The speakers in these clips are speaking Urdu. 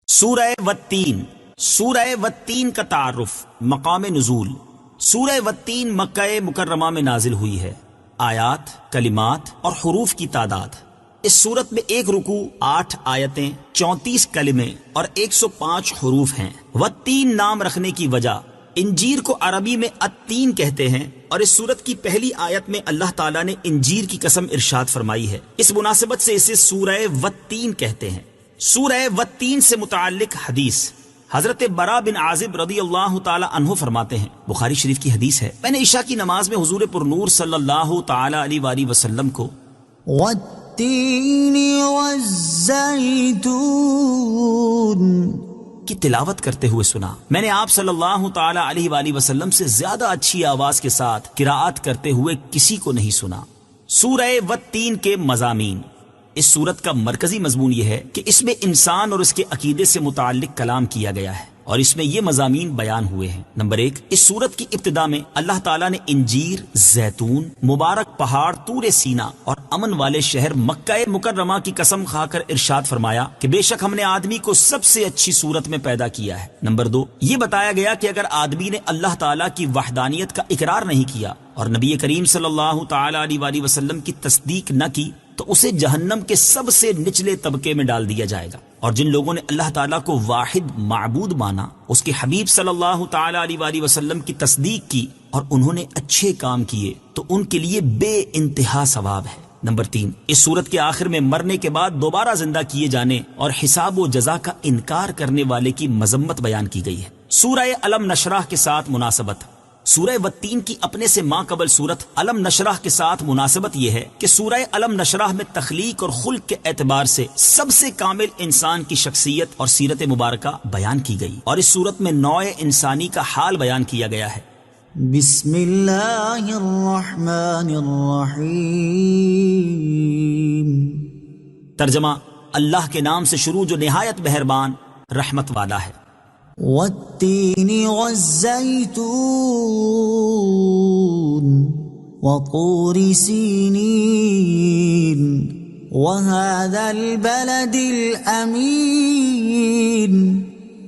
سورہ والتین۔ سورہ والتین کا تعارف، مقام نزول۔ سورہ والتین مکہ مکرمہ میں نازل ہوئی ہے۔ آیات، کلمات اور حروف کی تعداد: اس سورت میں 1 رکوع، 8 آیتیں، 34 کلمے اور 105 حروف ہیں۔ والتین نام رکھنے کی وجہ: انجیر کو عربی میں التین کہتے ہیں، اور اس سورت کی پہلی آیت میں اللہ تعالیٰ نے انجیر کی قسم ارشاد فرمائی ہے۔ اس مناسبت سے اسے سورہ والتین کہتے ہیں۔ سورہ والتین سے متعلق حدیث: حضرت براء بن عازب رضی اللہ تعالی عنہ فرماتے ہیں، بخاری شریف کی حدیث ہے، میں نے عشاء کی نماز میں حضور پر نور صلی اللہ تعالی علیہ وآلہ وسلم کو والتین والزیتون کی تلاوت کرتے ہوئے سنا۔ میں نے آپ صلی اللہ تعالی علیہ وآلہ وسلم سے زیادہ اچھی آواز کے ساتھ قراءت کرتے ہوئے کسی کو نہیں سنا۔ سورہ والتین کے مضامین: اس سورت کا مرکزی مضمون یہ ہے کہ اس میں انسان اور اس کے عقیدے سے متعلق کلام کیا گیا ہے، اور اس میں یہ مضامین بیان ہوئے ہیں۔ نمبر 1، اس سورت کی ابتدا میں اللہ تعالیٰ نے انجیر، زیتون، مبارک پہاڑ طور سینا اور امن والے شہر مکہ مکرمہ کی قسم کھا کر ارشاد فرمایا کہ بے شک ہم نے آدمی کو سب سے اچھی صورت میں پیدا کیا ہے۔ نمبر 2، یہ بتایا گیا کہ اگر آدمی نے اللہ تعالیٰ کی وحدانیت کا اقرار نہیں کیا اور نبی کریم صلی اللہ تعالی علیہ وآلہ وسلم کی تصدیق نہ کی تو اسے جہنم کے سب سے نچلے طبقے میں ڈال دیا جائے گا۔ اور جن لوگوں نے اللہ تعالیٰ کو واحد معبود مانا، اس کے حبیب صلی اللہ تعالی علیہ وآلہ وسلم کی تصدیق کی اور انہوں نے اچھے کام کیے تو ان کے لیے بے انتہا ثواب ہے۔ نمبر 3، اس سورت کے آخر میں مرنے کے بعد دوبارہ زندہ کیے جانے اور حساب و جزا کا انکار کرنے والے کی مذمت بیان کی گئی ہے۔ سورہ علم نشرح کے ساتھ مناسبت: سورہ والتین کی اپنے سے ماں قبل سورت علم نشرح کے ساتھ مناسبت یہ ہے کہ سورہ علم نشرح میں تخلیق اور خلق کے اعتبار سے سب سے کامل انسان کی شخصیت اور سیرت مبارکہ بیان کی گئی، اور اس سورت میں نوع انسانی کا حال بیان کیا گیا ہے۔ بسم اللہ الرحمن الرحیم۔ ترجمہ: اللہ کے نام سے شروع جو نہایت مہربان رحمت والا ہے۔ والتین والزیتون وطور سینین وهذا البلد الامین۔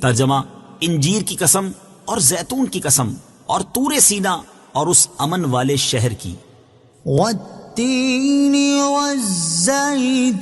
ترجمہ: انجیر کی قسم اور زیتون کی قسم اور طور سینا اور اس امن والے شہر کی۔ والتین والزیتون،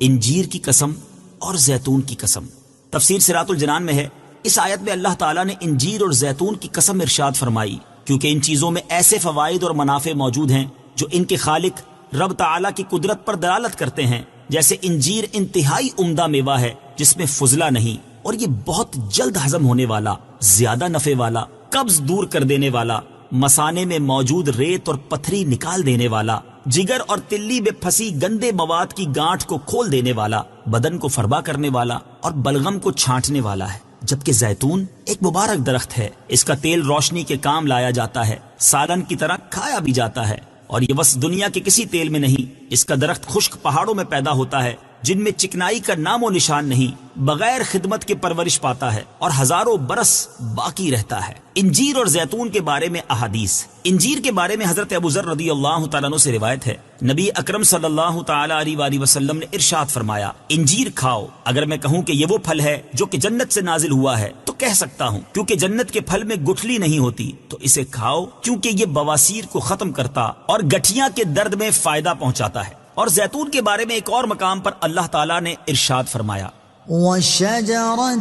انجیر کی قسم اور زیتون کی قسم۔ تفسیر صراط الجنان میں ہے، اس آیت میں اللہ تعالیٰ نے انجیر اور زیتون کی قسم ارشاد فرمائی کیونکہ ان چیزوں میں ایسے فوائد اور منافع موجود ہیں جو ان کے خالق رب تعالیٰ کی قدرت پر دلالت کرتے ہیں۔ جیسے انجیر انتہائی عمدہ میوہ ہے جس میں فضلہ نہیں، اور یہ بہت جلد ہضم ہونے والا، زیادہ نفع والا، قبض دور کر دینے والا، مثانے میں موجود ریت اور پتھری نکال دینے والا، جگر اور تلی میں پھنسی گندے مواد کی گانٹھ کو کھول دینے والا، بدن کو فربا کرنے والا اور بلغم کو چھانٹنے والا ہے۔ جبکہ زیتون ایک مبارک درخت ہے، اس کا تیل روشنی کے کام لایا جاتا ہے، سالن کی طرح کھایا بھی جاتا ہے، اور یہ بس دنیا کے کسی تیل میں نہیں، اس کا درخت خشک پہاڑوں میں پیدا ہوتا ہے جن میں چکنائی کا نام و نشان نہیں، بغیر خدمت کے پرورش پاتا ہے اور ہزاروں برس باقی رہتا ہے۔ انجیر اور زیتون کے بارے میں احادیث: انجیر کے بارے میں حضرت ابو ذر رضی اللہ تعالیٰ عنہ سے روایت ہے، نبی اکرم صلی اللہ تعالی علیہ وآلہ وسلم نے ارشاد فرمایا، انجیر کھاؤ، اگر میں کہوں کہ یہ وہ پھل ہے جو کہ جنت سے نازل ہوا ہے تو کہہ سکتا ہوں، کیونکہ جنت کے پھل میں گٹھلی نہیں ہوتی، تو اسے کھاؤ کیونکہ یہ بواسیر کو ختم کرتا اور گٹھیاں کے درد میں فائدہ پہنچاتا ہے۔ اور زیتون کے بارے میں ایک اور مقام پر اللہ تعالیٰ نے ارشاد فرمایا، وَشَجَرَةً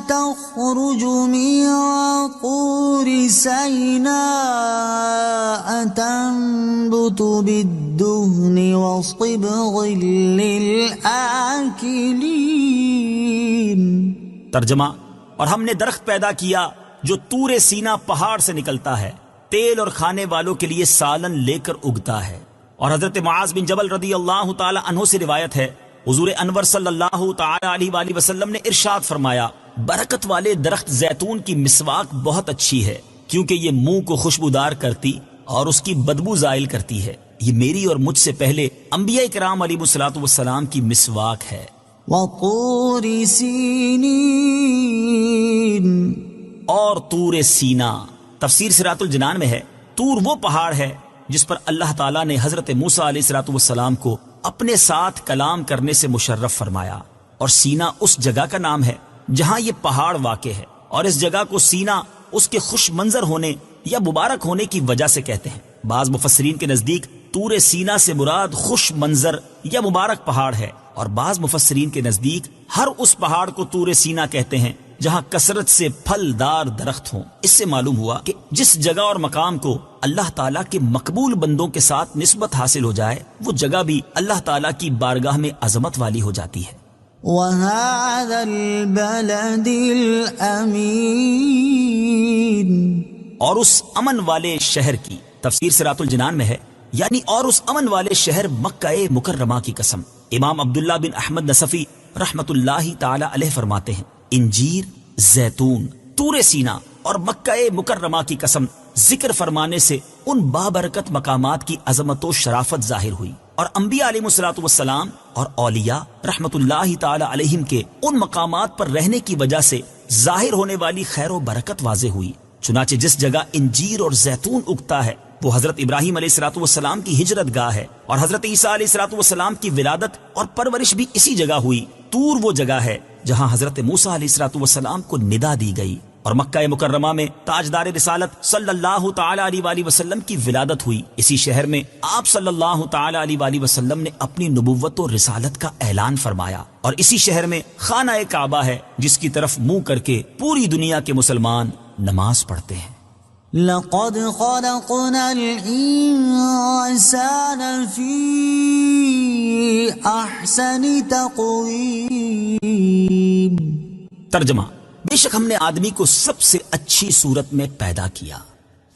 تَخْرُجُ مِن طُورِ سَيْنَاءَ تَنبُتُ بِالدُّهْنِ وَصِبْغٍ لِلْآكِلِينَ۔ ترجمہ: اور ہم نے درخت پیدا کیا جو طور سینا پہاڑ سے نکلتا ہے، تیل اور کھانے والوں کے لیے سالن لے کر اگتا ہے۔ اور حضرت معاذ بن جبل رضی اللہ تعالی عنہ سے روایت ہے، حضور انور صلی اللہ تعالی علیہ وآلہ وسلم نے ارشاد فرمایا، برکت والے درخت زیتون کی مسواک بہت اچھی ہے کیونکہ یہ منہ کو خوشبودار کرتی اور اس کی بدبو زائل کرتی ہے۔ یہ میری اور مجھ سے پہلے انبیاء کرام علیہ الصلوۃ والسلام کی مسواک ہے۔ وَطُورِ سِینِین، اور طور سینا۔ تفسیر صراط الجنان میں ہے، طور وہ پہاڑ ہے جس پر اللہ تعالیٰ نے حضرت موسیٰ علیہ الصلوۃ والسلام کو اپنے ساتھ کلام کرنے سے مشرف فرمایا، اور سینا اس جگہ کا نام ہے جہاں یہ پہاڑ واقع ہے، اور اس جگہ کو سینا اس کے خوش منظر ہونے یا مبارک ہونے کی وجہ سے کہتے ہیں۔ بعض مفسرین کے نزدیک طور سینا سے مراد خوش منظر یا مبارک پہاڑ ہے، اور بعض مفسرین کے نزدیک ہر اس پہاڑ کو طور سینا کہتے ہیں جہاں کثرت سے پھلدار درخت ہوں۔ اس سے معلوم ہوا کہ جس جگہ اور مقام کو اللہ تعالیٰ کے مقبول بندوں کے ساتھ نسبت حاصل ہو جائے، وہ جگہ بھی اللہ تعالیٰ کی بارگاہ میں عظمت والی ہو جاتی ہے۔ وَهَذَا الْبَلَدِ الْأَمِينِ، اور اس امن والے شہر کی، تفسیر صراط الجنان میں ہے، یعنی اور اس امن والے شہر مکہ مکرمہ کی قسم۔ امام عبداللہ بن احمد نصفی رحمت اللہ تعالی علیہ فرماتے ہیں، انجیر، زیتون، طور سینا اور مکہ مکرمہ کی قسم ذکر فرمانے سے ان بابرکت مقامات کی عظمت و شرافت ظاہر ہوئی، اور انبیاء علیہ الصلوۃ والسلام اور اولیاء رحمت اللہ تعالی علیہم کے ان مقامات پر رہنے کی وجہ سے ظاہر ہونے والی خیر و برکت واضح ہوئی۔ چنانچہ جس جگہ انجیر اور زیتون اگتا ہے وہ حضرت ابراہیم علیہ الصلوۃ والسلام کی ہجرت گاہ ہے، اور حضرت عیسیٰ علیہ الصلوۃ والسلام کی ولادت اور پرورش بھی اسی جگہ ہوئی۔ طور وہ جگہ ہے جہاں حضرت موسیٰ علیہ الصلوۃ والسلام کو ندا دی گئی، اور مکہ مکرمہ میں تاجدار رسالت صلی اللہ تعالی علیہ وآلہ وسلم کی ولادت ہوئی۔ اسی شہر میں آپ صلی اللہ تعالی علیہ وآلہ وسلم نے اپنی نبوت و رسالت کا اعلان فرمایا، اور اسی شہر میں خانہ کعبہ ہے جس کی طرف منہ کر کے پوری دنیا کے مسلمان نماز پڑھتے ہیں۔ لَقَدْ خَلَقْنَا الْإِنسَانَ فِي أَحْسَنِ تَقْوِيمٍ۔ ترجمہ، بے شک ہم نے آدمی کو سب سے اچھی صورت میں پیدا کیا۔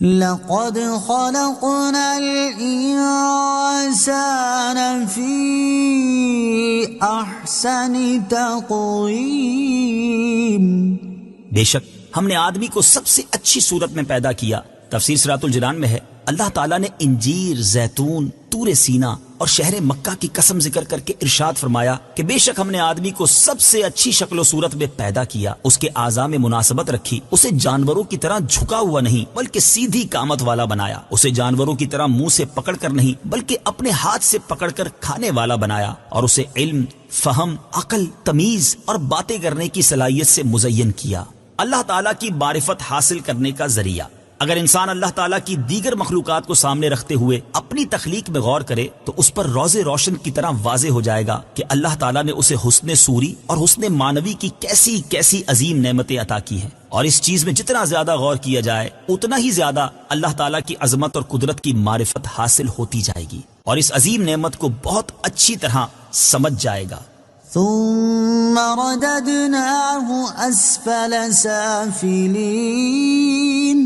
لَقَدْ خَلَقْنَا الْإِنسَانَ فِي أَحْسَنِ تَقْوِيمٍ۔ بے شک ہم نے آدمی کو سب سے اچھی صورت میں پیدا کیا۔ تفسیر صراط الجنان میں ہے، اللہ تعالیٰ نے انجیر، زیتون، طور سینا اور شہر مکہ کی قسم ذکر کر کے ارشاد فرمایا کہ بے شک ہم نے آدمی کو سب سے اچھی شکل و صورت میں پیدا کیا، اس کے اعضاء میں مناسبت رکھی، اسے جانوروں کی طرح جھکا ہوا نہیں بلکہ سیدھی قامت والا بنایا، اسے جانوروں کی طرح منہ سے پکڑ کر نہیں بلکہ اپنے ہاتھ سے پکڑ کر کھانے والا بنایا، اور اسے علم، فہم، عقل، تمیز اور باتیں کرنے کی صلاحیت سے مزین کیا۔ اللہ تعالیٰ کی معرفت حاصل کرنے کا ذریعہ۔ اگر انسان اللہ تعالیٰ کی دیگر مخلوقات کو سامنے رکھتے ہوئے اپنی تخلیق میں غور کرے تو اس پر روز روشن کی طرح واضح ہو جائے گا کہ اللہ تعالیٰ نے اسے حسن صوری اور حسن معنوی کی کیسی کیسی عظیم نعمتیں عطا کی ہیں، اور اس چیز میں جتنا زیادہ غور کیا جائے اتنا ہی زیادہ اللہ تعالیٰ کی عظمت اور قدرت کی معرفت حاصل ہوتی جائے گی، اور اس عظیم نعمت کو بہت اچھی طرح سمجھ جائے گا۔ ثم رددناه اسفل سافلين۔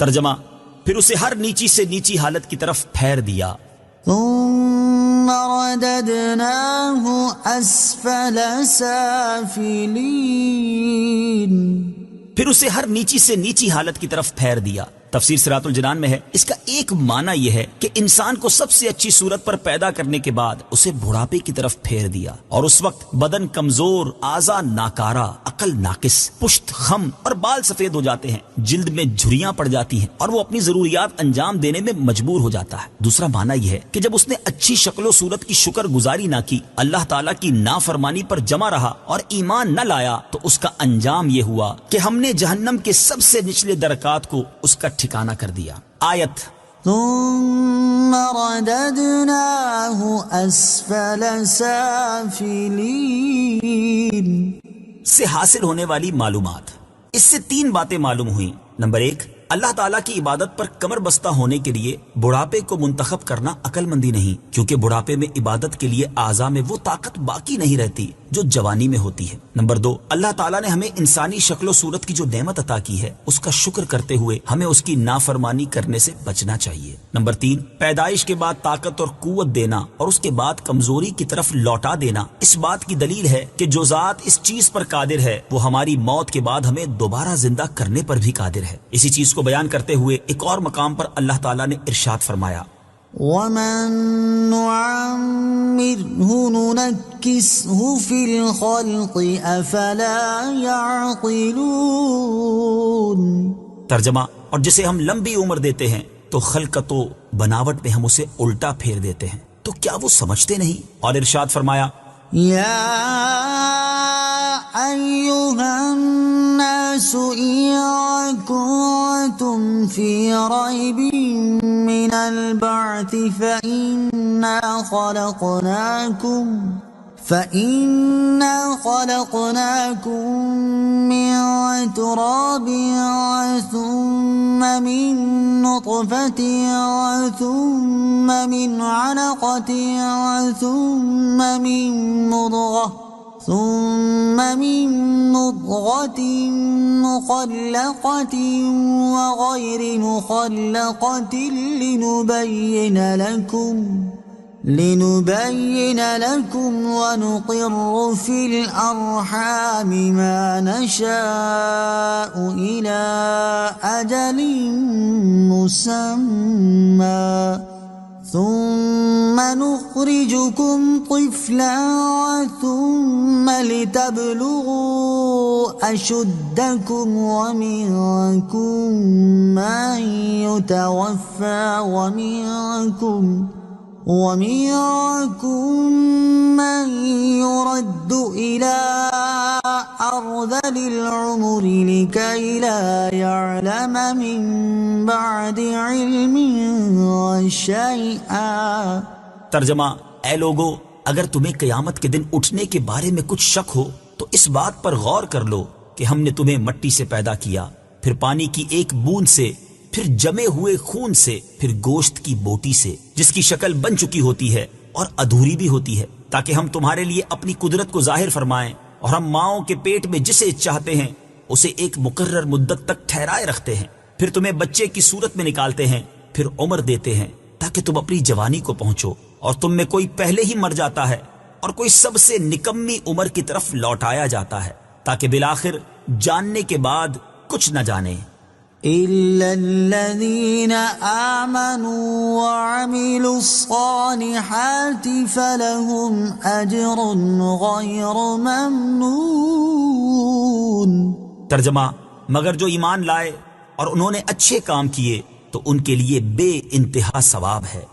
ترجمہ، پھر اسے ہر نیچی سے نیچی حالت کی طرف پھیر دیا۔ ثم رددناه اسفل سافلين۔ پھر اسے ہر نیچی سے نیچی حالت کی طرف پھیر دیا۔ تفسیر صراط الجنان میں ہے، اس کا ایک معنی یہ ہے کہ انسان کو سب سے اچھی صورت پر پیدا کرنے کے بعد اسے بڑھاپے کی طرف پھیر دیا، اور اس وقت بدن کمزور، اعضاء ناکارہ، عقل ناقص، پشت خم اور بال سفید ہو جاتے ہیں، جلد میں جھریاں پڑ جاتی ہیں اور وہ اپنی ضروریات انجام دینے میں مجبور ہو جاتا ہے۔ دوسرا معنی یہ ہے کہ جب اس نے اچھی شکل و صورت کی شکر گزاری نہ کی، اللہ تعالیٰ کی نافرمانی پر جمع رہا اور ایمان نہ لایا، تو اس کا انجام یہ ہوا کہ ہم نے جہنم کے سب سے نچلے درکات کو اس کا ٹھکانہ کر دیا۔ آیت، ثم رددناه اسفل سافلين۔ سے حاصل ہونے والی معلومات۔ اس سے تین باتیں معلوم ہوئیں۔ نمبر 1، اللہ تعالیٰ کی عبادت پر کمر بستہ ہونے کے لیے بڑھاپے کو منتخب کرنا عقل مندی نہیں، کیونکہ بڑھاپے میں عبادت کے لیے اعضاء میں وہ طاقت باقی نہیں رہتی جو جوانی میں ہوتی ہے۔ نمبر 2، اللہ تعالیٰ نے ہمیں انسانی شکل و صورت کی جو نعمت عطا کی ہے اس کا شکر کرتے ہوئے ہمیں اس کی نافرمانی کرنے سے بچنا چاہیے۔ نمبر 3، پیدائش کے بعد طاقت اور قوت دینا اور اس کے بعد کمزوری کی طرف لوٹا دینا اس بات کی دلیل ہے کہ جو ذات اس چیز پر قادر ہے وہ ہماری موت کے بعد ہمیں دوبارہ زندہ کرنے پر بھی قادر ہے۔ اسی چیز کو بیان کرتے ہوئے ایک اور مقام پر اللہ تعالیٰ نے ارشاد فرمایا، وَمَن نُعَمِّرْهُ نُنَكِّسْهُ فِي الْخَلْقِ أَفَلَا يَعْقِلُونَ۔ ترجمہ، اور جسے ہم لمبی عمر دیتے ہیں تو خلقت و بناوٹ میں ہم اسے الٹا پھیر دیتے ہیں، تو کیا وہ سمجھتے نہیں؟ اور ارشاد فرمایا يا أيها الناس إن كنتم في ريب من البعث فإنا خلقناكم من تراب ثم من نطفة ثم من علقة ثم من مضغة مخلقة وغير مخلقة لنبين لكم ونقر في الأرحام ما نشاء إلى أجل مسمى ثم نخرجكم طفلا ثم لتبلغوا أشدكم ومنكم من يتوفى ومنكم من يرد إلى أرذل العمر لكي لا يعلم من بعد علم شيئا. ترجمہ: اے لوگو، اگر تمہیں قیامت کے دن اٹھنے کے بارے میں کچھ شک ہو تو اس بات پر غور کر لو کہ ہم نے تمہیں مٹی سے پیدا کیا، پھر پانی کی ایک بوند سے، پھر جمے ہوئے خون سے، پھر گوشت کی بوٹی سے جس کی شکل بن چکی ہوتی ہے اور ادھوری بھی ہوتی ہے، تاکہ ہم تمہارے لیے اپنی قدرت کو ظاہر فرمائیں، اور ہم ماؤں کے پیٹ میں جسے چاہتے ہیں اسے ایک مقرر مدت تک ٹھہرائے رکھتے ہیں، پھر تمہیں بچے کی صورت میں نکالتے ہیں، پھر عمر دیتے ہیں تاکہ تم اپنی جوانی کو پہنچو، اور تم میں کوئی پہلے ہی مر جاتا ہے اور کوئی سب سے نکمی عمر کی طرف لوٹایا جاتا ہے، تاکہ بالآخر جاننے کے بعد کچھ نہ جانے۔ إلا الذين آمنوا وعملوا الصالحات فلهم أجر غير ممنون. ترجمہ: مگر جو ایمان لائے اور انہوں نے اچھے کام کیے تو ان کے لیے بے انتہا ثواب ہے۔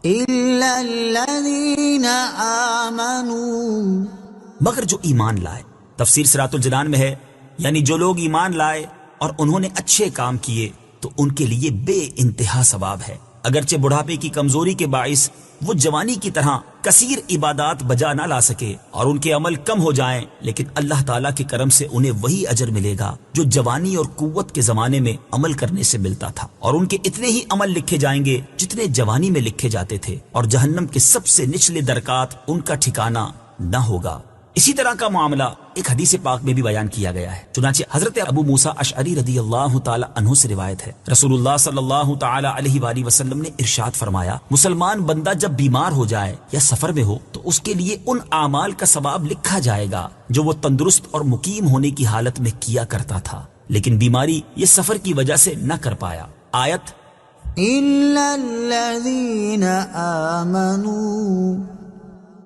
إلا الذين آمنوا، مگر جو ایمان لائے، تفسیر صراط الجنان میں ہے یعنی جو لوگ ایمان لائے اور انہوں نے اچھے کام کیے تو ان کے لیے بے انتہا ثواب ہے، اگرچہ بڑھاپے کی کمزوری کے باعث وہ جوانی کی طرح کثیر عبادات بجا نہ لا سکے اور ان کے عمل کم ہو جائیں، لیکن اللہ تعالیٰ کے کرم سے انہیں وہی اجر ملے گا جو جوانی اور قوت کے زمانے میں عمل کرنے سے ملتا تھا، اور ان کے اتنے ہی عمل لکھے جائیں گے جتنے جوانی میں لکھے جاتے تھے، اور جہنم کے سب سے نچلے درکات ان کا ٹھکانہ نہ ہوگا۔ اسی طرح کا معاملہ ایک حدیث پاک میں بھی بیان کیا گیا ہے، چنانچہ حضرت ابو موسیٰ اشعری رضی اللہ تعالی عنہ سے روایت ہے، رسول اللہ صلی اللہ تعالی علیہ وآلہ وسلم نے ارشاد فرمایا، مسلمان بندہ جب بیمار ہو جائے یا سفر میں ہو تو اس کے لیے ان اعمال کا ثواب لکھا جائے گا جو وہ تندرست اور مقیم ہونے کی حالت میں کیا کرتا تھا، لیکن بیماری یہ سفر کی وجہ سے نہ کر پایا۔ آیت إلا الذين آمنوا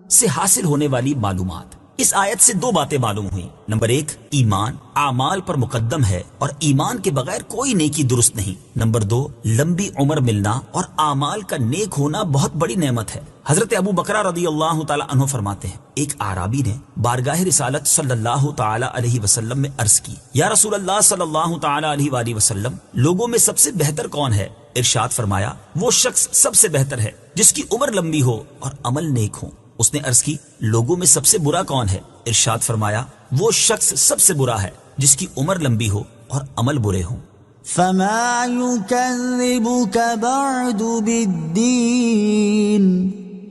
سے حاصل ہونے والی معلومات۔ اس آیت سے دو باتیں معلوم ہوئیں۔ نمبر ایک، ایمان اعمال پر مقدم ہے اور ایمان کے بغیر کوئی نیکی درست نہیں۔ نمبر دو، لمبی عمر ملنا اور اعمال کا نیک ہونا بہت بڑی نعمت ہے۔ حضرت ابو بکرہ رضی اللہ تعالی عنہ فرماتے ہیں، ایک اعرابی نے بارگاہ رسالت صلی اللہ تعالی علیہ وسلم میں عرض کی، یا رسول اللہ صلی اللہ تعالی علیہ وآلہ وسلم، لوگوں میں سب سے بہتر کون ہے؟ ارشاد فرمایا، وہ شخص سب سے بہتر ہے جس کی عمر لمبی ہو اور عمل نیک ہو۔ اس نے عرض کی، لوگوں میں سب سے برا کون ہے؟ ارشاد فرمایا، وہ شخص سب سے برا ہے جس کی عمر لمبی ہو اور عمل برے ہوں۔ فما يكذبك بعد بالدين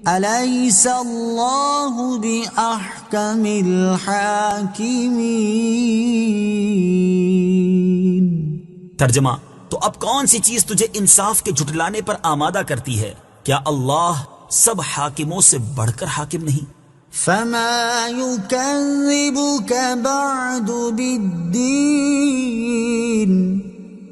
أليس الله بأحكم الحاكمين. ترجمہ: تو اب کون سی چیز تجھے انصاف کے جھٹلانے پر آمادہ کرتی ہے؟ کیا اللہ سب حاکموں سے بڑھ کر حاکم نہیں؟ فما يكذبك بعد بالدين،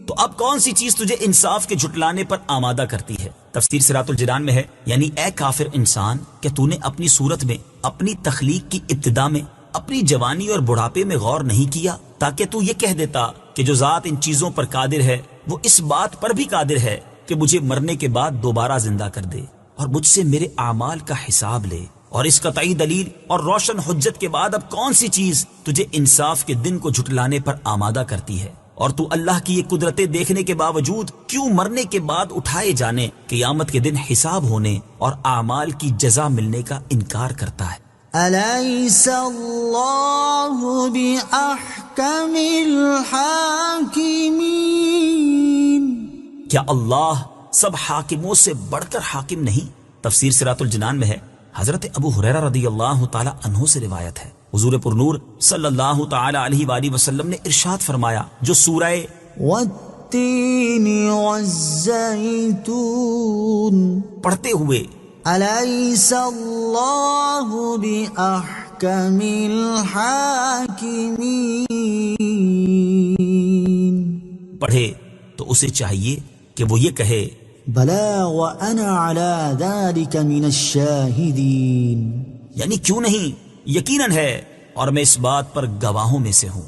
تو اب کون سی چیز تجھے انصاف کے جھٹلانے پر آمادہ کرتی ہے؟ تفسیر صراط الجنان میں ہے یعنی اے کافر انسان، کہ تو نے اپنی صورت میں، اپنی تخلیق کی ابتدا میں، اپنی جوانی اور بڑھاپے میں غور نہیں کیا تاکہ تو یہ کہہ دیتا کہ جو ذات ان چیزوں پر قادر ہے وہ اس بات پر بھی قادر ہے کہ مجھے مرنے کے بعد دوبارہ زندہ کر دے، اور مجھ سے میرے اعمال کا حساب لے۔ اور اس قطعی دلیل اور روشن حجت کے بعد اب کون سی چیز تجھے انصاف کے دن کو جھٹلانے پر آمادہ کرتی ہے؟ اور تو اللہ کی یہ قدرتیں دیکھنے کے باوجود کیوں مرنے کے بعد اٹھائے جانے، قیامت کے دن حساب ہونے اور اعمال کی جزا ملنے کا انکار کرتا ہے؟ أليس الله بأحكم الحاكمين؟ کیا اللہ سب حاکموں سے بڑھ کر حاکم نہیں؟ تفسیر صراط الجنان میں ہے، حضرت ابو ہریرہ رضی اللہ تعالی عنہ سے روایت ہے، حضور پرنور صلی اللہ تعالی علیہ وآلہ وسلم نے ارشاد فرمایا، جو سورہ والتين والزيتون پڑھتے ہوئے أليس الله بأحكم الحاكمين؟ پڑھے تو اسے چاہیے کہ وہ یہ کہے بلى وأنا على ذلك من الشاهدين، یعنی کیوں نہیں، یقیناً ہے اور میں اس بات پر گواہوں میں سے ہوں۔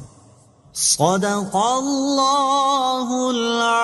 صدق الله العظيم۔